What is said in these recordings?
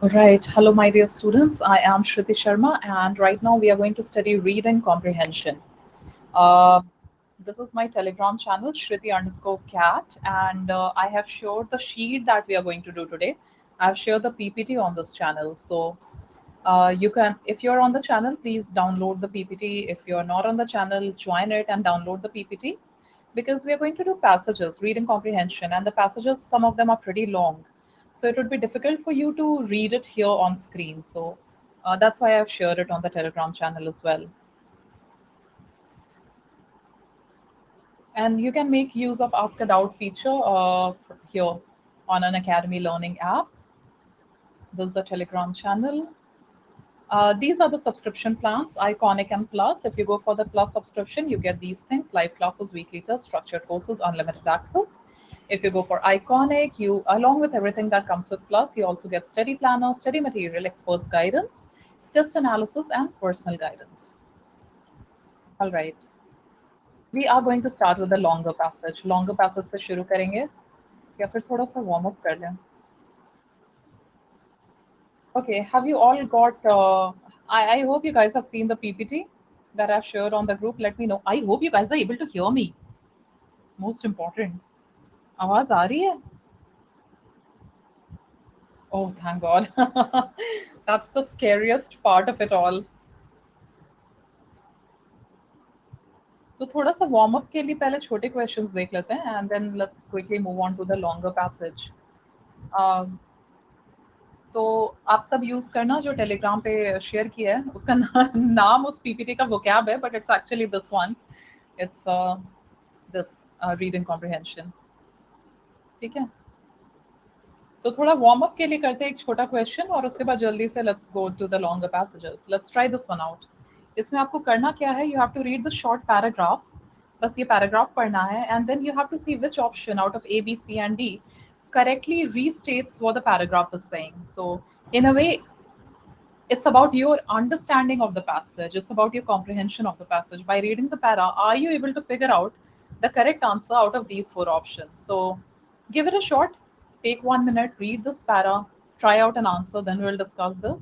Right. Hello, my dear students. I am Shruti Sharma, and right now we are going to study reading comprehension. Uh, this is my Telegram channel, Shruti underscore cat, and I have shared the sheet that we are going to do today. I have shared the PPT on this channel. So you can, if you're on the channel, please download the PPT. If you're not on the channel, join it and download the PPT because we are going to do passages, reading comprehension, and the passages, some of them are pretty long. So it would be difficult for you to read it here on screen. So that's why I've shared it on the Telegram channel as well. And you can make use of Ask a Doubt feature here on an Academy Learning app. This is the Telegram channel. These are the subscription plans, Iconic and Plus. If you go for the Plus subscription, you get these things: live classes, weekly tests, structured courses, unlimited access. If you go for Iconic, you, along with everything that comes with Plus, you also get study planner, study material, experts guidance, test analysis, and personal guidance. All right. We are going to start with the longer passage. Longer passage से शुरू करेंगे या फिर थोड़ा सा warm up कर लें? Okay, have you all got? I hope you guys have seen the PPT that I've shared on the group. Let me know. I hope you guys are able to hear me. Most important. आवाज आ रही है? Oh, thank God. That's the scariest part of it all. तो थोड़ा सा warm up के लिए पहले छोटे क्वेश्चंस देख लेते हैं and then let's quickly move on to the longer passage. तो आप सब यूज करना जो टेलीग्राम पे शेयर किया है उसका नाम उस पीपीटी का वोकैब है but it's actually this one. It's this reading comprehension. ठीक है, तो थोड़ा वार्म अप के लिए करते हैं एक छोटा क्वेश्चन और उसके बाद जल्दी से let's go to the longer passages. Let's try this one out. इसमें आपको करना क्या है, you have to read the short paragraph. बस ये पैराग्राफ पढ़ना है and then you have to see which option out of A B C and D correctly restates what the paragraph is saying. So in a way, it's about your understanding of the passage, it's about your comprehension of the passage. By reading the para, are you able to figure out the correct answer out of these four options? So give it a shot, take 1 minute, read this para, try out an answer, then we'll discuss this.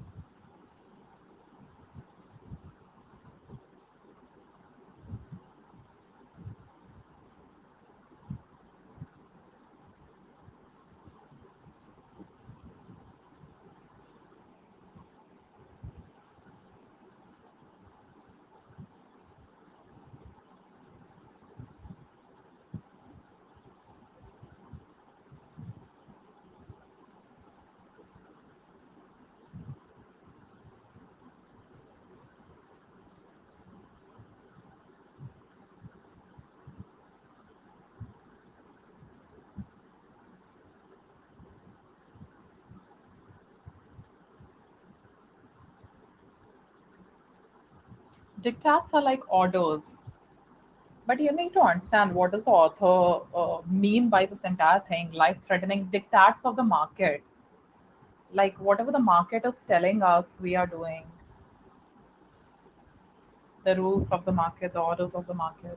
Dictats are like orders, but you need to understand what does the author mean by this entire thing. Life threatening dictats of the market, like whatever the market is telling us we are doing, the rules of the market, the orders of the market.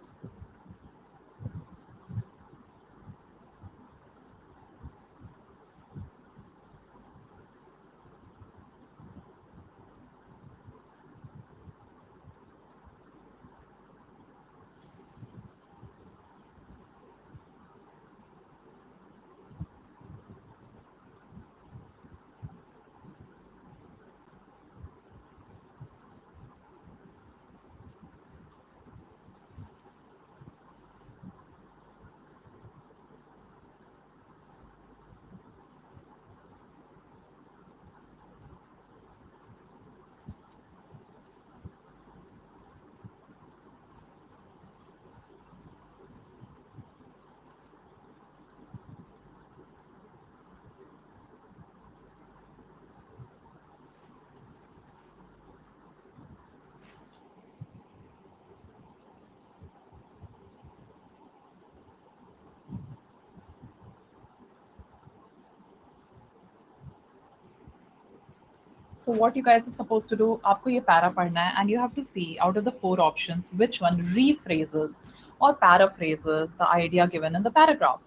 So what you guys are supposed to do, आपको ये para पढ़ना है and you have to see out of the four options which one rephrases or paraphrases the idea given in the paragraph.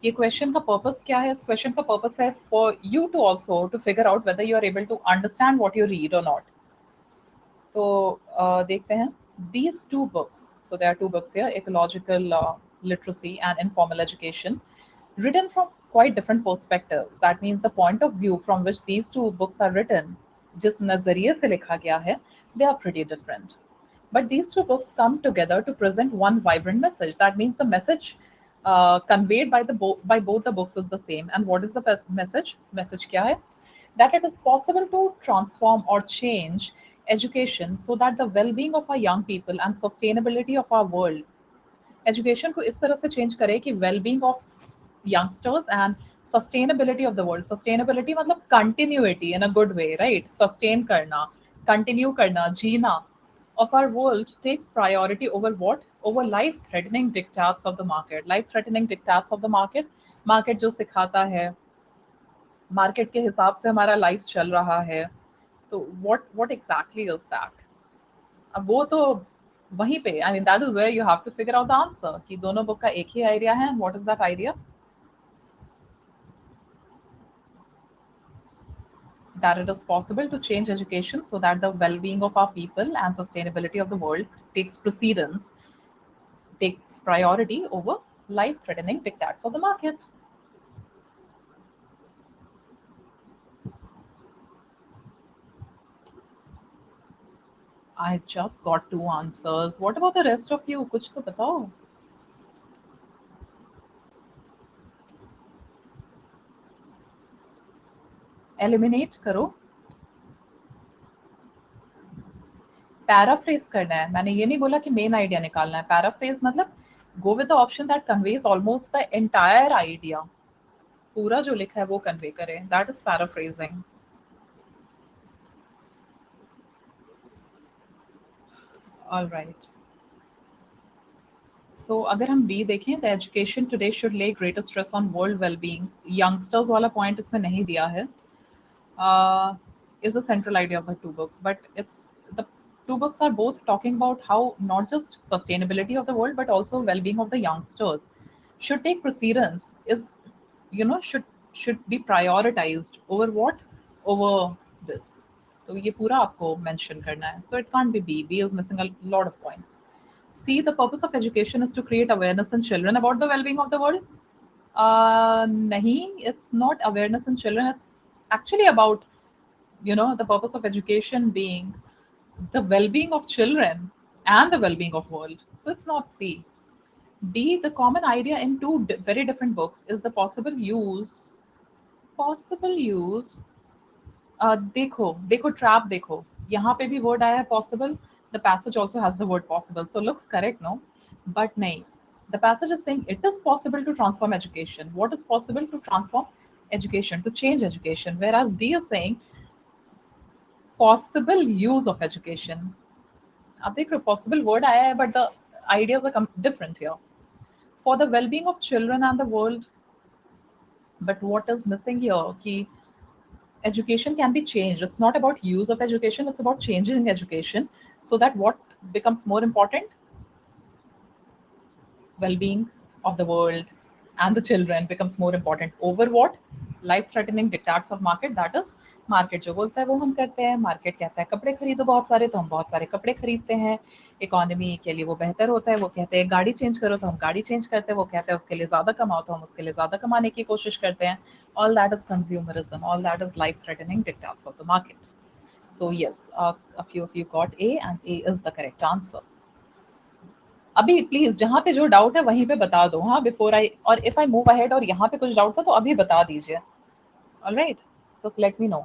ये question का purpose क्या है? इस question का पर्पस है for you to also to figure out whether you are able to understand what you read और not. तो देखते हैं. These two books, so there are two books here, Ecological Literacy and Informal Education, written from quite different perspectives. That means the point of view from which these two books are written, जिस नजरिए से लिखा गया है, they are pretty different. But these two books come together to present one vibrant message. That means the message conveyed by by both the books is the same. And what is the message? Message क्या है? That it is possible to transform or change education so that the well-being of our young people and sustainability of our world. Education को इस तरह से change करे कि wellbeing of youngsters and sustainability of the world. Sustainability मतलब continuity in a good way, right? Sustain करना, continue करना, जीना of our world takes priority over what? Over life threatening diktats of the market. Life threatening diktats of the market. Market जो सिखाता है, market के हिसाब से हमारा लाइफ चल रहा है, तो व्हाट एग्जैक्टली इज दैट? अब वो तो वहीं पे, I mean that is where you have to figure out the answer कि दोनों बुक का एक ही आइडिया है. What is that idea? That it is possible to change education so that the well-being of our people and sustainability of the world takes priority over life-threatening diktats of the market. I just got two answers. What about the rest of you? कुछ तो बताओ. Eliminate करो. Paraphrase करना है. मैंने ये नहीं बोला कि मेन आइडिया निकालना है. पैराफ्रेज मतलब go with the option that conveys almost the entire idea. पूरा जो लिखा है वो कन्वे करें. That is paraphrasing. All right. So अगर हम बी देखें तो education today should lay greater stress on world wellbeing. Youngsters वाला पॉइंट इसमें नहीं दिया है. Is the central idea of the two books, but it's the two books are both talking about how not just sustainability of the world but also well-being of the youngsters should take precedence, is should be prioritized over what? Over this. तो ये पूरा आपको mention करना है. So it can't be B. B is missing a lot of points. C, the purpose of education is to create awareness in children about the well-being of the world. Nahi, it's not awareness in children. It's actually about, the purpose of education being the well-being of children and the well-being of world. So it's not C. D, the common idea in two very different books is the possible use. देखो trap देखो. यहाँ पे भी word आया है possible. The passage also has the word possible, so looks correct, no? But नहीं. The passage is saying it is possible to transform education. What is possible? To transform education, to change education. Whereas D is saying possible use of education. अब देख रहे हो, possible word आया है, but the ideas are different here. For the well-being of children and the world. But what is missing here? कि education can be changed. It's not about use of education, it's about changing education so that what becomes more important? Well-being of the world and the children becomes more important over what? Life-threatening diktats of market. That is, market जो बोलता है वो हम करते हैं. Market कहता है कपड़े खरीदो बहुत सारे, तो हम बहुत सारे कपड़े खरीदते हैं. इकोनॉमी के लिए वो बेहतर होता है, वो कहते हैं गाड़ी चेंज करो, तो हम गाड़ी चेंज करते हैं. वो कहते हैं उसके लिए ज़्यादा कमाओ, तो हम उसके लिए ज़्यादा कमाने की कोशिश करते हैं. All that is consumerism. All that is life-threatening diktats of the market. So yes, a few of you got A, and A is the correct answer. अभी प्लीज जहाँ पे जो डाउट है वहीं पे बता दो. हाँ, बिफोर आई, और इफ आई मूव अहेड और यहाँ पे कुछ डाउट था तो अभी बता दीजिए. Alright, just let me know.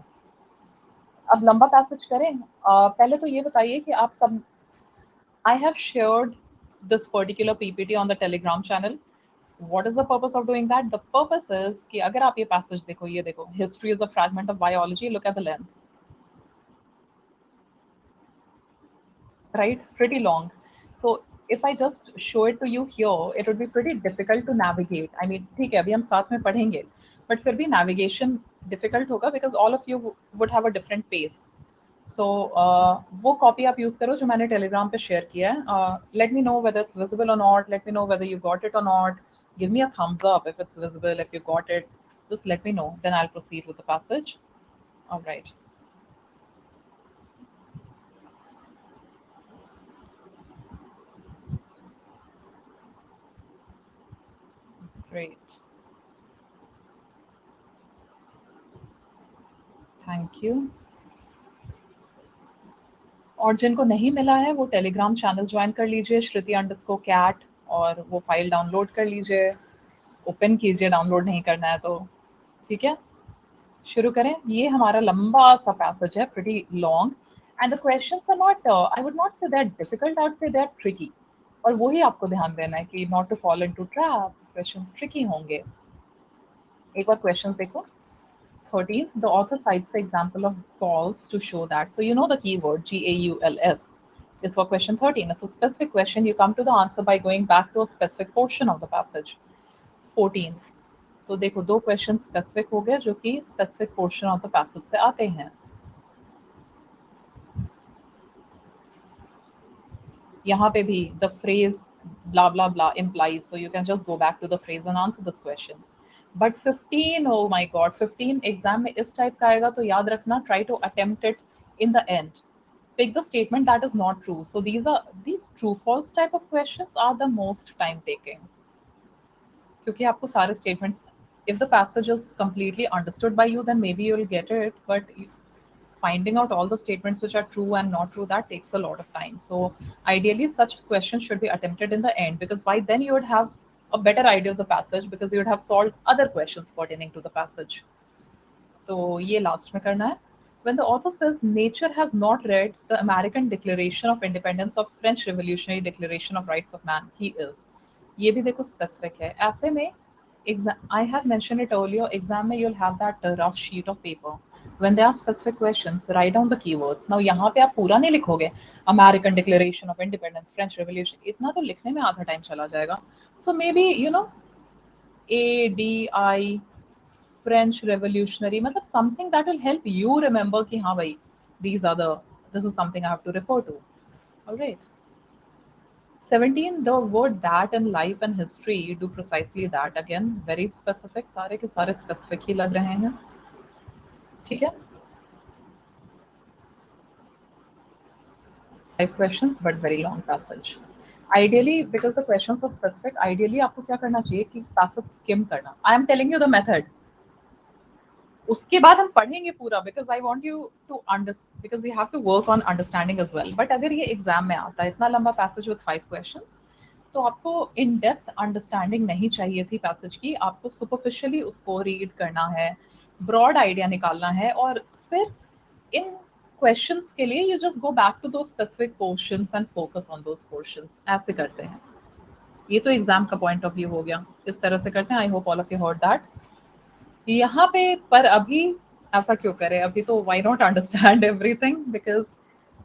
अब लंबा पैसेज करें. पहले तो ये बताइए कि आप सब, I have shared this particular PPT on the Telegram channel. What is the purpose of doing that? The purpose is कि अगर आप ये पैसेज देखो, ये देखो, history is a fragment of biology, look at the length, right? Pretty long. So if I just show it to you here, it would be pretty difficult to navigate. I mean, ठीक है, अभी हम साथ में पढ़ेंगे, but फिर भी navigation difficult होगा because all of you would have a different pace. So वो copy आप use करो जो मैंने Telegram पे share किया है. Let me know whether it's visible or not. Let me know whether you got it or not. Give me a thumbs up if it's visible, if you got it. Just let me know, then I'll proceed with the passage. All right. Great. Thank you. और जिनको नहीं मिला है वो Telegram channel join कर लीजिए, shruti_cat, और वो फाइल डाउनलोड कर लीजिए, ओपन कीजिए, डाउनलोड नहीं करना है तो। ठीक है, शुरू करें। ये हमारा लंबा सा पैसेज है, pretty long, and the questions are not, I would not say that difficult, I would say that tricky. और वही आपको ध्यान देना है कि not to follow into traps, questions tricky होंगे। एक बार क्वेश्चंस देखो। 13, the author cites the example of gauls to show that. So you know the keyword GAULS is for question 13. It's a specific question. You come to the answer by going back to a specific portion of the passage. 14. तो देखो दो question specific हो गए जो कि specific portion of the passage से आते हैं। यहाँ पे भी the phrase blah blah blah implies, so you can just go back to the phrase and answer this question. But 15, oh my god, 15 exam में इस टाइप का आएगा तो याद रखना, try to attempt it in the end. Pick the statement that is not true. So these true false type of questions are the most time taking, क्योंकि आपको सारे statements, if the passage is completely understood by you then maybe you'll get it, but finding out all the statements which are true and not true, that takes a lot of time. So ideally such questions should be attempted in the end, because by then you would have a better idea of the passage, because you would have solved other questions pertaining to the passage. तो ये last में करना है। When the author says nature has not read the American Declaration of Independence of French Revolutionary Declaration of Rights of Man, he is. ये भी देखो specific है। ऐसे में I have mentioned it earlier, exam में you'll have that rough sheet of paper. When there are specific questions, write down the keywords. Now यहाँ पे आप पूरा नहीं लिखोगे, American Declaration of Independence, French Revolution, इतना तो लिखने में आधा टाइम चला जाएगा. So maybe you know ADI French Revolutionary, मतलब something that will help you remember कि हाँ भाई, this is something I have to refer to. All right. 17, the word that in life and history do precisely that. Again, very specific, सारे के सारे specific ही लग रहे हैं. ठीक है. 5 questions but very long passage. Ideally, because the questions are specific, ideally आपको क्या करना चाहिए कि passage skim करना. I am telling you the method. उसके बाद हम पढ़ेंगे पूरा, because I want you to understand, because we have to work on understanding as well. But अगर ये एग्जाम में आता है इतना लंबा पैसेज with 5 questions, तो आपको इन डेप्थ अंडरस्टैंडिंग नहीं चाहिए थी पैसेज की, आपको सुपरफिशियली उसको रीड करना है, ब्रॉड आइडिया निकालना है, और फिर इन क्वेश्चंस के लिए you just go back to दो specific portions and focus on those portions. ऐसे करते हैं. ये तो एग्जाम का पॉइंट ऑफ व्यू हो गया, इस तरह से करते हैं. I hope all of you heard that. यहाँ पे पर अभी ऐसा क्यों करें, अभी तो why not understand everything, because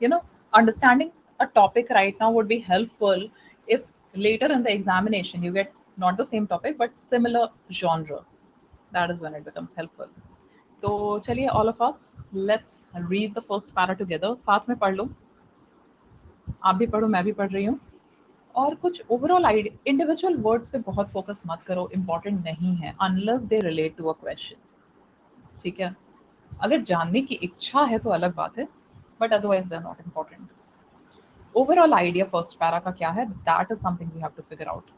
you know understanding a topic right now would be helpful if later in the examination you get not the same topic but similar genre. That is when it becomes helpful. तो चलिए all of us, let's read the first para together. साथ में पढ़ लो, आप भी पढ़ो, मैं भी पढ़ रही हूँ. और कुछ ओवरऑल इंडिविजुअल वर्ड्स पे बहुत फोकस मत करो, इंपॉर्टेंट नहीं है unless they relate to a question. ठीक है, अगर जानने की इच्छा है तो अलग बात है, but otherwise they are not important. Overall idea first para का क्या है, that is something we have to figure out.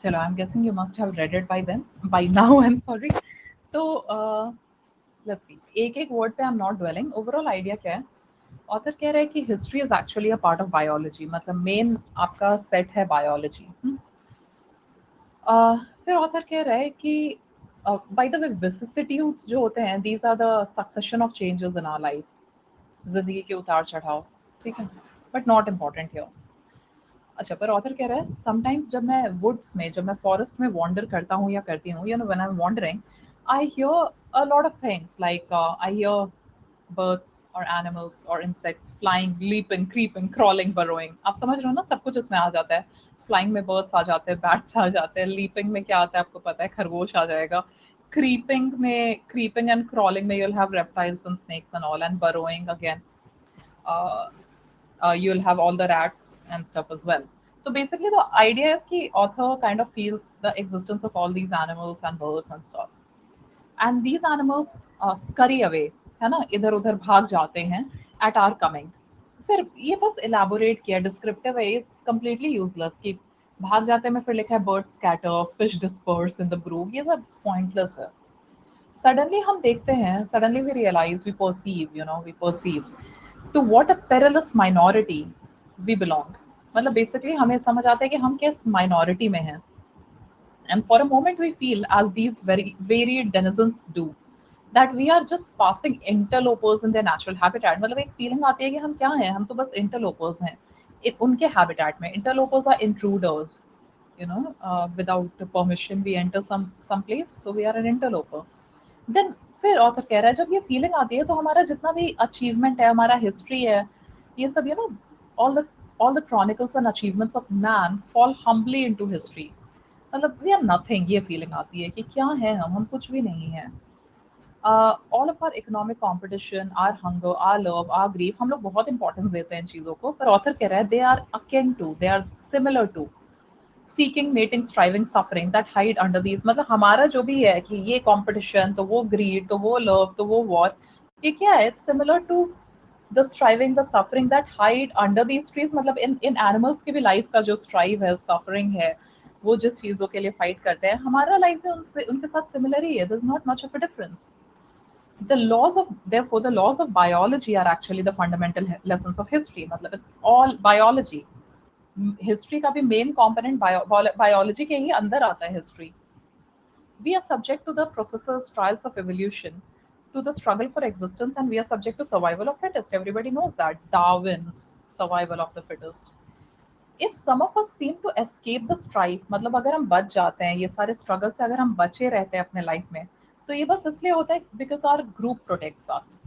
चलो, I am guessing you must have read it by then, by now, I am sorry. तो let's see, एक एक word पे I am not dwelling. Overall idea क्या है? Author कह रहा है कि history is actually a part of biology, मतलब मेन आपका सेट है बायोलॉजी। फिर ऑथर कह रहा है कि बाय द वे विसिसिट्यूड्स जो होते हैं, these are the succession of changes in our life, जिंदगी के उतार चढ़ाव, ठीक है, बट नॉट इम्पॉर्टेंट हियर। अच्छा, पर ऑथर कह रहा है समटाइम्स जब मैं वुड्स में, जब मैं फॉरेस्ट में वॉन्डर करता हूँ या करती हूँ, you know when I am wandering, I hear a lot of things like I hear birds और एनिमल्स और insects flying, leaping, creeping, crawling, burrowing. आप समझ रहे हो ना, सब कुछ इसमें आ जाता है। फ्लाइंग में बर्ड्स आ जाते हैं, बैट्स आ जाते हैं, लीपिंग में क्या आता है आपको पता है, खरगोश आ जाएगा। क्रीपिंग में, क्रीपिंग एंड क्रॉलिंग में you'll have reptiles and snakes and all, and burrowing again, uh, you'll have all the rats and stuff as well. So basically, the idea is कि author kind of feels the existence of all these animals and birds and stuff. And these animals scurry away, है ना, इधर उधर भाग जाते हैं at our coming. फिर ये बस elaborate किया, descriptive है, it's completely useless कि भाग जाते में फिर लिखा है birds scatter, fish disperse in the brook, ये सब pointless है। Suddenly हम देखते हैं, suddenly we realize, we perceive, you know, we perceive to what a perilous minority we belong. मतलब बेसिकली हमें समझ आता है कि हम किस माइनॉरिटी में हैं, and for a moment we feel, as these very varied denizens do, that we are just passing interlopers in their natural habitat. मतलब एक फीलिंग आती है कि हम क्या हैं, हम तो बस interlopers हैं उनके habitat में। Interlopers are intruders, you know, without permission we enter some place, so we are an interloper. Then फिर ऑथर कह रहा है जब ये फीलिंग आती है तो हमारा जितना भी अचीवमेंट है, हमारा हिस्ट्री है, ये सब, you know, all the chronicles and achievements of man fall humbly into history. मतलब वी आर नथिंग, ये फीलिंग आती है कि क्या है हम कुछ भी नहीं है। All of our economic competition, our hunger, our love, our grief, हम लोग बहुत इंपॉर्टेंस देते हैं इन चीज़ों को, पर ऑथर कह रहा है they are akin to, they are similar to seeking, mating, striving, suffering that hide under these. मतलब हमारा जो भी है कि ये कंपटीशन, तो वो ग्रीड, तो वो लव, तो वो वॉर, ये क्या है, it's similar to the striving, the suffering that hide under these trees. मतलब इन इन एनिमल्स की भी लाइफ का जो स्ट्राइव है, सफरिंग है, वो जिस चीजों के लिए फाइट करते हैं, हमारा लाइफ भी उनसे, उनके साथ सिमिलर ही है। There is not much of a difference. The laws of, therefore the laws of biology are actually the fundamental lessons of history. मतलब it's all biology. हिस्ट्री का भी मेन कंपोनेंट बायोलॉजी के ही अंदर आता है history. We are subject to the processes, trials of evolution, to the struggle for existence, and we are subject to survival of fittest. Everybody knows that, Darwin's survival of the fittest. If some of us seem to escape the strife, मतलब अगर हम बच जाते हैं ये सारे struggle से, अगर हम बचे रहते हैं अपने लाइफ में, तो ये बस इसलिए होता है because our group protects us.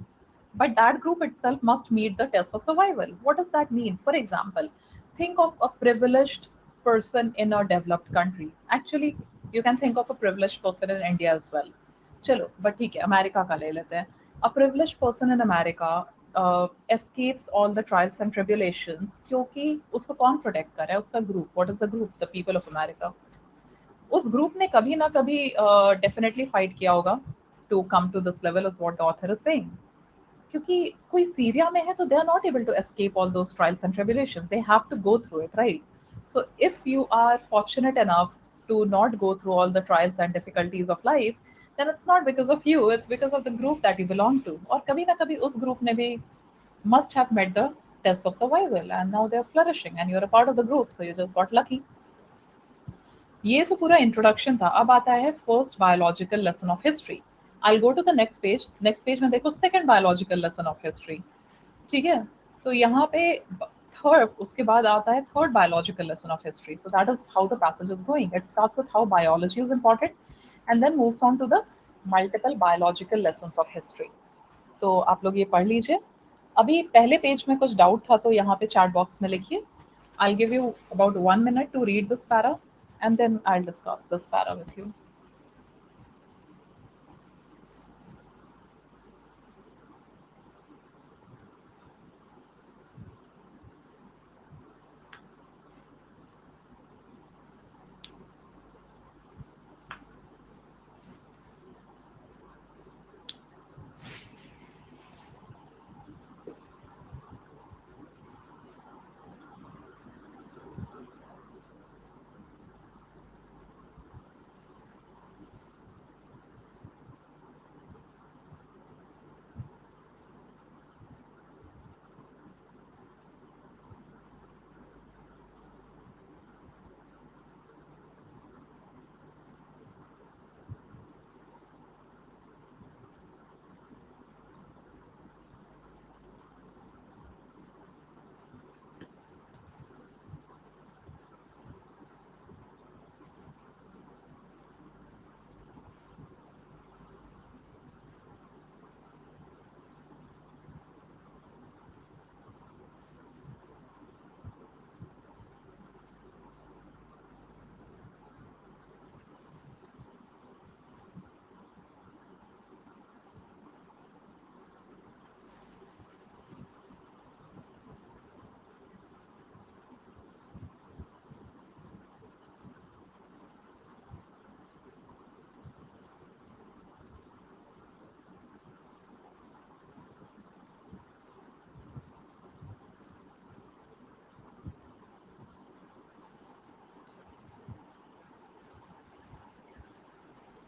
But that group itself must meet the test of survival. What does that mean? For example, think of a privileged person in a developed country. Actually, you can think of a privileged person in India as well. चलो, but ठीक है, America का ले लेते हैं. A privileged person in America escapes all the trials and tribulations क्योंकि उसको कौन प्रोटेक्ट कर रहा है? उसका group. What is the group? The people of America. उस ग्रुप ने कभी ना कभी डेफिनेटली फाइट किया होगा to come to this level, is what the author is saying. क्योंकि कोई सीरिया में है तो they are not able to escape all those trials and tribulations, they have to go through it, right? So if you are fortunate enough to not go through all the trials and difficulties of life, then it's not because of you, it's because of the group that you belong to. और कभी ना कभी उस group ने भी must have met the test of survival, and now they're flourishing and you're a part of the group, so you just got lucky. ये तो पूरा इंट्रोडक्शन था. अब आता है first biological lesson of history. I go to the next page. Next page में देखो second biological lesson of history. ठीक है, तो यहाँ पे थर्ड, उसके बाद आता है third biological lesson of history. So that is how the passage is going. It starts with how biology is important and then moves on to the multiple biological lessons of history. तो आप लोग ये पढ़ लीजिए. अभी पहले page में कुछ डाउट था तो यहाँ पे चैट बॉक्स में लिखिए. I'll give you about 1 minute to read this para, and then I'll discuss this para with you.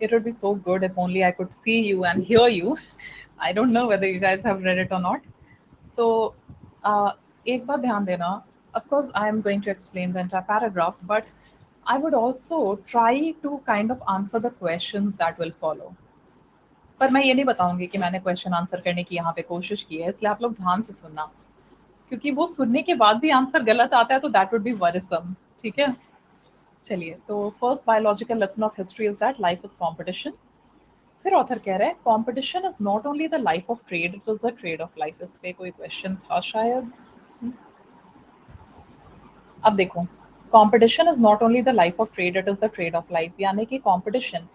It would be so good if only I could see you and hear you. I don't know whether you guys have read it or not. So, एक बात ध्यान देना. Of course, I am going to explain the entire paragraph, but I would also try to kind of answer the questions that will follow. पर मैं ये नहीं बताऊंगी कि मैंने क्वेश्चन आंसर करने की यहाँ पे कोशिश की है, इसलिए आप लोग ध्यान से सुनना, क्योंकि वो सुनने के बाद भी आंसर गलत आता है तो दैट वुड बी वरिसम. ठीक है, चलिए. तो first biological lesson of history is that life is competition. फिर ऑथर कह रहा है competition is not only the life of trade, it is the trade of life. इस पे कोई क्वेश्चन था शायद. अब देखो, competition is not only the life of trade, it is the trade of life. यानी कि कॉम्पिटिशन,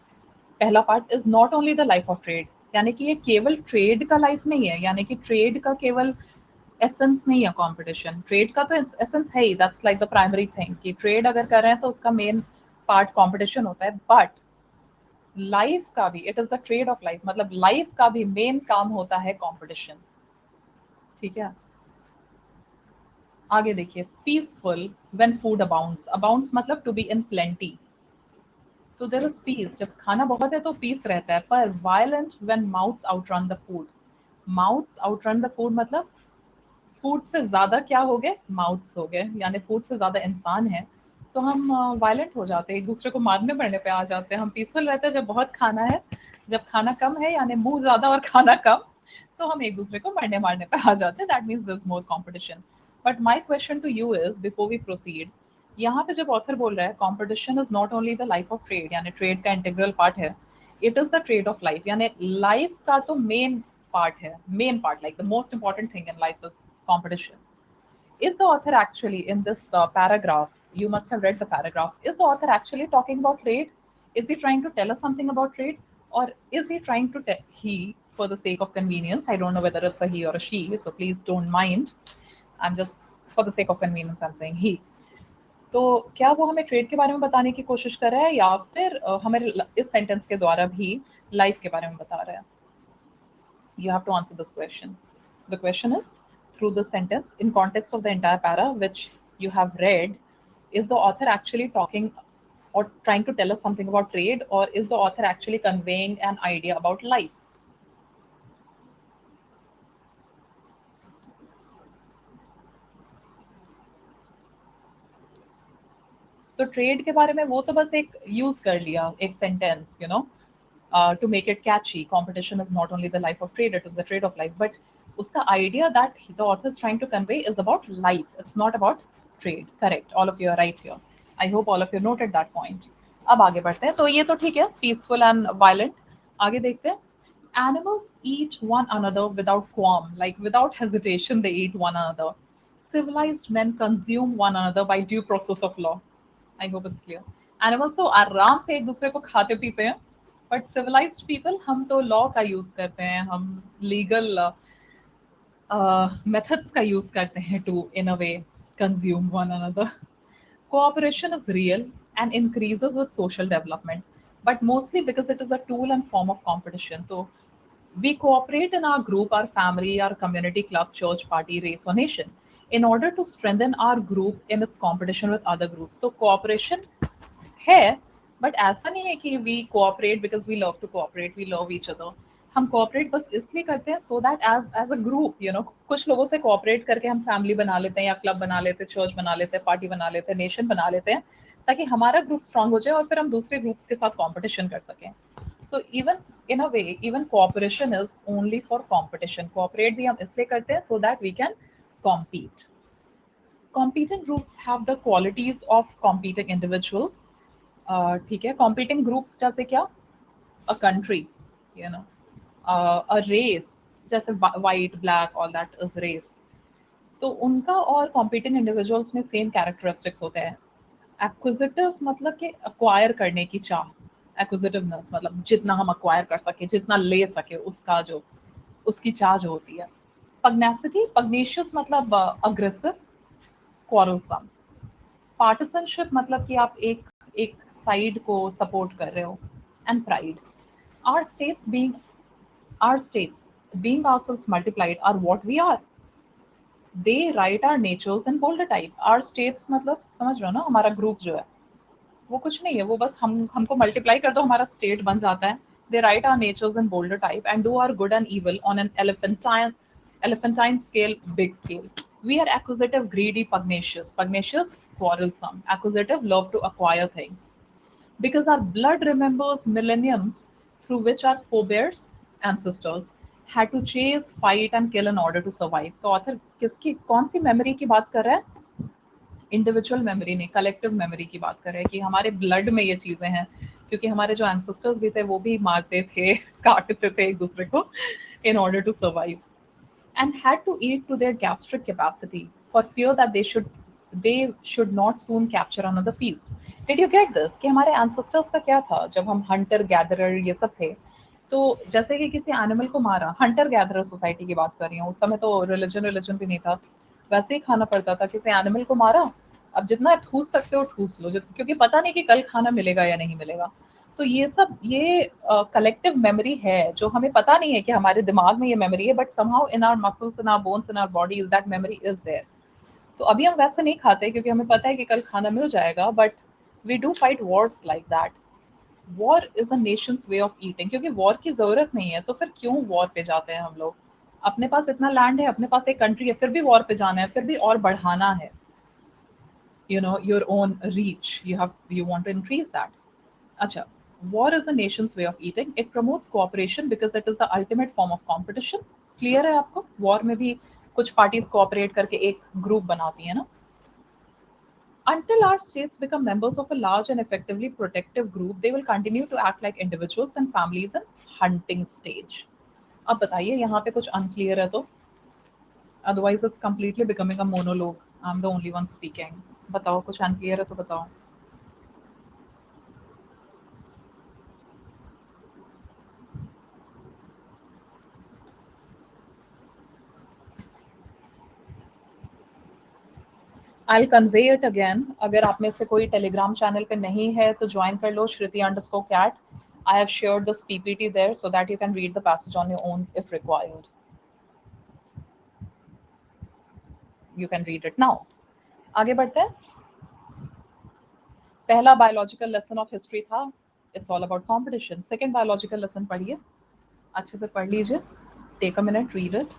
पहला part, is not only the life of trade, यानी कि ये केवल ट्रेड का लाइफ नहीं है, यानी कि ट्रेड का केवल एसेंस नहीं है कंपटीशन. ट्रेड का तो एसेंस है ही, that's like the primary thing, कि ट्रेड अगर कर रहे हैं तो उसका मेन पार्ट कंपटीशन होता है. बट लाइफ का भी, it is the trade of life, मतलब लाइफ का भी मेन काम होता है कंपटीशन. ठीक है, आगे देखिए. Peaceful when food abounds. Abounds मतलब टू बी इन प्लेंटी. तो देयर इज पीस, जब खाना बहुत है तो पीस रहता है. पर violent when mouths outrun the food. Mouths outrun the food मतलब फूड से ज्यादा क्या हो गए, माउथ्स हो गए, यानी फूड से ज्यादा इंसान है तो हम वायलेंट हो जाते हैं, एक दूसरे को मारने पड़ने पे आ जाते हैं. हम पीसफुल रहते हैं जब बहुत खाना है, जब खाना कम है यानी मुंह ज्यादा और खाना कम, तो हम एक दूसरे को मारने पे आ जाते हैं. That means there is more competition. But my question to you is, before we proceed, यहाँ पे जब ऑथर बोल रहा है competition is not only the life of trade, यानी ट्रेड का इंटीग्रल पार्ट है, it is the trade of life, यानी लाइफ का तो मेन पार्ट है. Main part, like the most important thing in life is competition. Is the author actually in this paragraph? You must have read the paragraph. Is the author actually talking about trade? Is he trying to tell us something about trade, or is he trying to tell he, for the sake of convenience? I don't know whether it's a he or a she, so please don't mind. I'm just, for the sake of convenience, I'm saying he. तो क्या वो हमें trade के बारे में बताने की कोशिश कर रहा है, या फिर हमें इस सेंटेंस के द्वारा भी लाइफ के बारे में बता रहा है? You have to answer this question. The question is, through this sentence, in context of the entire para which you have read, is the author actually talking or trying to tell us something about trade, or is the author actually conveying an idea about life? तो trade के बारे में वो तो बस एक use कर लिया, एक sentence, you know, to make it catchy. Competition is not only the life of trade, it is the trade of life. But uska idea that the author is trying to convey is about life. It's not about trade. Correct. All of you are right here. I hope all of you noted that point. अब आगे बढ़ते हैं. तो ये तो ठीक है, peaceful and violent. आगे देखते हैं. Animals eat one another without qualm, like without hesitation they eat one another. Civilized men consume one another by due process of law. I hope it's clear. Animals तो आराम से एक दूसरे को खाते पीते हैं, बट सिविलाइज्ड पीपल हम तो लॉ का यूज करते हैं, हम लीगल मेथड्स का यूज करते हैं to in a way consume one another. Cooperation is real and increases with social development, but mostly because it is a tool and form of competition. So we cooperate in our group, our family, our community, club, church, party, race, or nation in order to strengthen our group in its competition with other groups. So cooperation है, but ऐसा नहीं है कि we cooperate because we love to cooperate, we love each other. हम cooperate बस इसलिए करते हैं so that as a group, you know, कुछ लोगों से कोऑपरेट करके हम फैमिली बना लेते हैं, या क्लब बना लेते हैं, चर्च बना लेते हैं, पार्टी बना लेते हैं, नेशन बना लेते हैं, ताकि हमारा ग्रुप स्ट्रांग हो जाए और फिर हम दूसरे ग्रुप्स के साथ कॉम्पिटिशन कर सकें. So even in a way, even cooperation is only for competition. Cooperate भी हम इसलिए करते हैं so that we can compete. Competing groups have the qualities of competing individuals. ठीक है, कॉम्पीटिंग ग्रुप्स जैसे क्या, a country, you know, a race, जैसे white black, all that is race. तो उनका और कॉम्पीटिंग इंडिविजुअल्स में सेम कैरेक्टरिस्टिक्स होते हैं. एक्विजिटिव मतलब कि अक्वायर करने की चाह, एक्विजिटिवनेस मतलब जितना हम अक्वायर कर सके, जितना ले सके, उसका जो उसकी चाह जो होती है. पग्नेसिटी, पग्नेशियस मतलब अग्रेसिव, क्वारलसम. पार्टिसनशिप मतलब कि आप एक एक साइड को सपोर्ट कर रहे हो. And pride. Our states being, our states being ourselves multiplied are what we are. They write our natures in bolder type. Our states मतलब समझ रहे हो ना, हमारा ग्रुप जो है, वो कुछ नहीं है, वो बस हमको मल्टीप्लाई कर दो, हमारा स्टेट बन जाता है. They write our natures in bolder type and do our good and evil on an elephantine scale, big scale. We are accusative, greedy, pugnacious, quarrelsome, accusative, love to acquire things. Because our blood remembers millenniums through which our forebears, ancestors, had to chase, fight and kill in order to survive. तो author किसकी कौन सी memory की बात कर रहा है? Individual memory नहीं, collective memory की बात कर रहे हैं कि हमारे ब्लड में ये चीजें हैं, क्योंकि हमारे जो एंसेस्टर्स भी थे वो भी मारते थे काटते थे एक दूसरे को in order to survive and had to eat to their gastric capacity for fear that they should not soon capture another feast. Did you get this? कि हमारे ancestors का क्या था जब हम hunter gatherer ये सब थे, तो जैसे कि किसी एनिमल को मारा, हंटर गैदरर सोसाइटी की बात कर रही हूँ, उस समय तो रिलीजन भी नहीं था, वैसे ही खाना पड़ता था. किसी एनिमल को मारा, अब जितना ठूस सकते हो ठूस लो, क्योंकि पता नहीं कि कल खाना मिलेगा या नहीं मिलेगा. तो ये सब ये कलेक्टिव मेमोरी है जो हमें पता नहीं है कि हमारे दिमाग में ये मेमोरी है, but somehow in our muscles, in our bones, in our bodies that memory is there. तो अभी हम वैसे नहीं खाते क्योंकि हमें पता है कि कल खाना मिल जाएगा, but we do fight wars like that. War is a nation's way of eating, क्योंकि वॉर की जरूरत नहीं है तो फिर क्यों वॉर पे जाते हैं हम लोग? अपने पास इतना लैंड है, अपने पास एक कंट्री है, फिर भी वॉर पे जाना है, फिर भी और बढ़ाना है. Your own reach, you want to increase that. Acha, war is a nation's way of eating. It promotes cooperation because it is the ultimate form of competition. Clear है आपको? War में भी कुछ parties cooperate करके एक group बनाती है ना. Until our states become members of a large and effectively protective group, they will continue to act like individuals and families in hunting stage. अब बताइए यहाँ पे कुछ unclear है तो? Otherwise it's completely becoming a monologue. I'm the only one speaking. बताओ कुछ unclear है तो बताओ. I convey it again. अगर आप में से कोई टेलीग्राम चैनल पे नहीं है तो ज्वाइन कर लो, Shruti_cat. I have shared this PPT there so that you can read the passage on your own if required. You can read it now. आगे बढ़ते हैं. पहला बायोलॉजिकल लेसन ऑफ हिस्ट्री था, it's all about competition. Second biological lesson पढ़िए, अच्छे से पढ़ लीजिए. Take a minute, read it.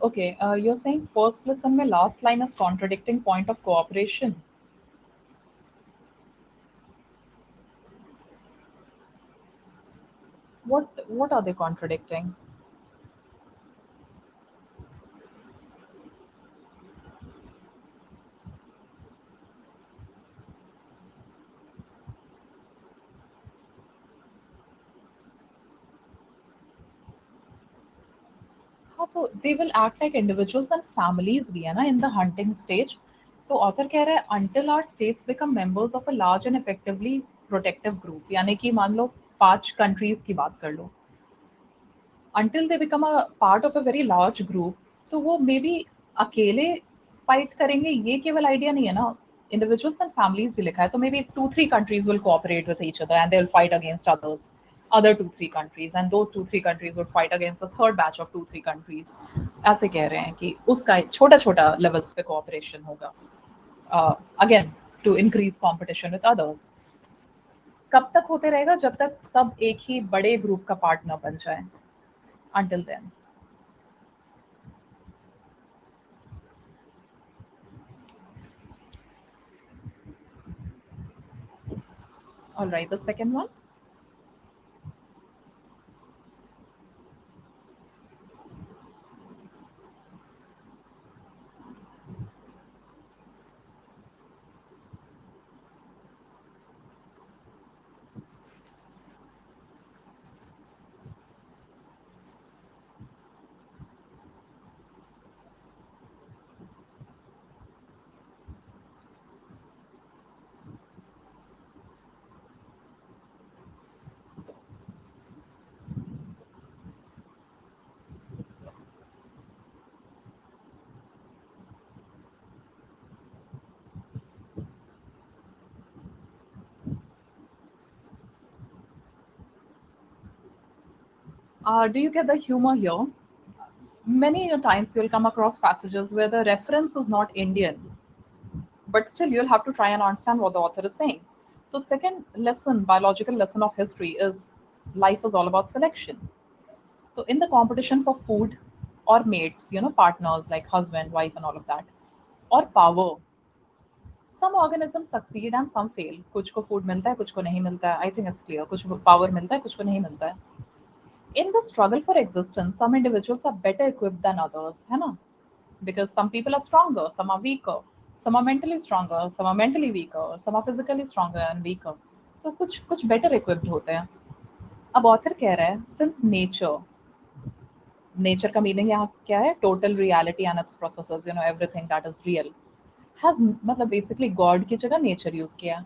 Okay, you're saying first lesson में last line is contradicting point of cooperation. What are they contradicting? हाँ, तो they will act like individuals and families भी है ना इन द हंटिंग स्टेज. तो author कह रहा है until our states become members of a large and effectively protective group, यानी कि मान लो 5 कंट्रीज की बात कर लो. Until they become a part of a very large group, तो वो मे बी अकेले फाइट करेंगे ये केवल आइडिया नहीं है ना. इंडिविजुअल्स एंड फैमिलीज भी लिखा है, तो may be 2-3 countries will cooperate with each other and they'll fight against other 2-3 countries, and those 2-3 countries would fight against a third batch of 2-3 countries. ऐसे कह रहे हैं कि उसका छोटा छोटा लेवल्स पे कोऑपरेशन होगा, again to increase competition with others. कब तक होते रहेगा? जब तक सब एक ही बड़े ग्रुप का पार्ट न बन जाए. Until then. All right, the second one. Do you get the humor here? Many times you'll come across passages where the reference is not Indian, but still you'll have to try and understand what the author is saying. So, second lesson, biological lesson of history is life is all about selection. So, in the competition for food or mates, partners like husband, wife, and all of that, or power, some organisms succeed and some fail. कुछ को food मिलता है, कुछ को नहीं मिलता है. I think it's clear. कुछ को power मिलता है, कुछ को नहीं मिलता है. In the struggle for existence, some individuals are better equipped than others, है ना? Because some people are stronger, some are weaker, some are mentally stronger, some are mentally weaker, some are physically stronger and weaker. तो कुछ कुछ better equipped होते हैं. अब author कह रहा है सिंस नेचर का मीनिंग यहाँ क्या है? Total reality and its processes, everything that is real, has मतलब बेसिकली गॉड की जगह नेचर यूज किया.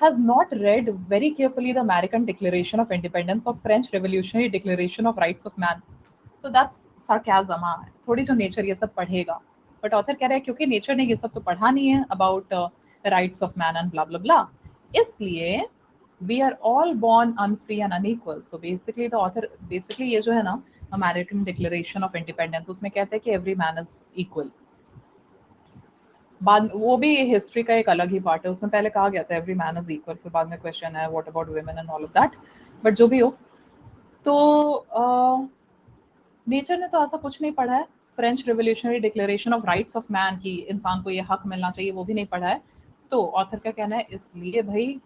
Has not read very carefully the American declaration of independence और French revolutionary declaration of rights of man. तो that's sarcasm. थोड़ी जो nature ये सब पढ़ेगा, बट ऑथर कह रहा है क्योंकि नेचर ने ये सब तो पढ़ा नहीं है about rights of man and blah blah blah, इसलिए we are all born unfree and unequal. So basically the author basically ये जो है ना अमेरिकन डिक्लेरेशन ऑफ इंडिपेंडेंस, उसमें कहते हैं कि एवरी मैन इज इक्वल. बाद वो भी हिस्ट्री का एक अलग ही पार्ट है, उसमें पहले कहा गया था एवरी मैन इज इक्वल, फिर बाद में क्वेश्चन है what about women and all of that. But जो भी हो, तो नेचर ने तो ऐसा कुछ नहीं पढ़ा है. French revolutionary declaration of rights of man की इंसान को ये हक मिलना चाहिए, वो भी नहीं पढ़ा है. तो ऑथर का कहना है इसलिए भाई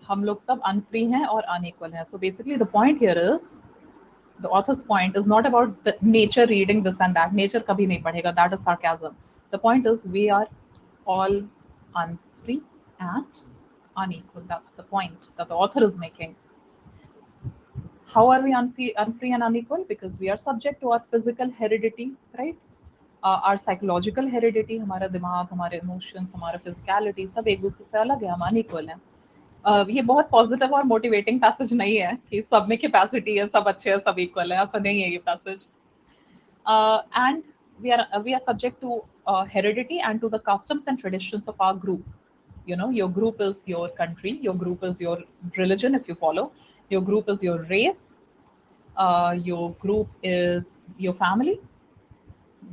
हम लोग सब अनफ्री हैं और अनइक्वल हैं. So basically the point here is, the author's point is not about the nature reading this and that. Nature kabhi nahi padhega, that is sarcasm. The point is we are all unfree and unequal. That's the point that the author is making. How are we unfree and unequal? Because we are subject to our physical heredity, right? Our psychological heredity, हमारा दिमाग, हमारे emotions, हमारा physicality सब एक दूसरे से अलग है, हम unequal हैं. ये बहुत पॉजिटिव और मोटिवेटिंग पैसेज नहीं है कि सब में कैपेसिटी है, सब अच्छे हैं, सब इक्वल है, ऐसा नहीं है ये passage. And we are subject to heredity and to the customs and traditions of our group. Your group is your country, your group is your religion if you follow, your group is your race, your group is your family.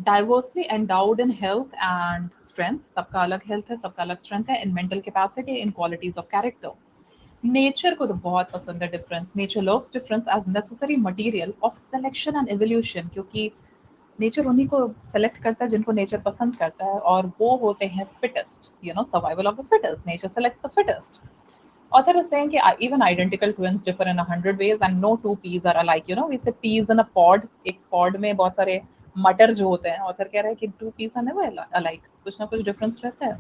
Diversely endowed in health and strength, सबका अलग health है, सबका अलग strength है, in mental capacity, in qualities of character. Nature को तो बहुत पसंद है difference. Nature loves difference as necessary material of selection and evolution, क्योंकि नेचर उन्हीं को सेलेक्ट करता है जिनको नेचर पसंद करता है, और वो होते हैं fittest. Survival of the fittest. Nature selects the fittest. Author is saying कि even identical twins differ in 100 ways and no two peas are alike. We say peas in a pod. एक pod में बहुत सारे मटर जो होते हैं. Author कह रहा है कि two peas are never alike. कुछ ना कुछ difference रहता है.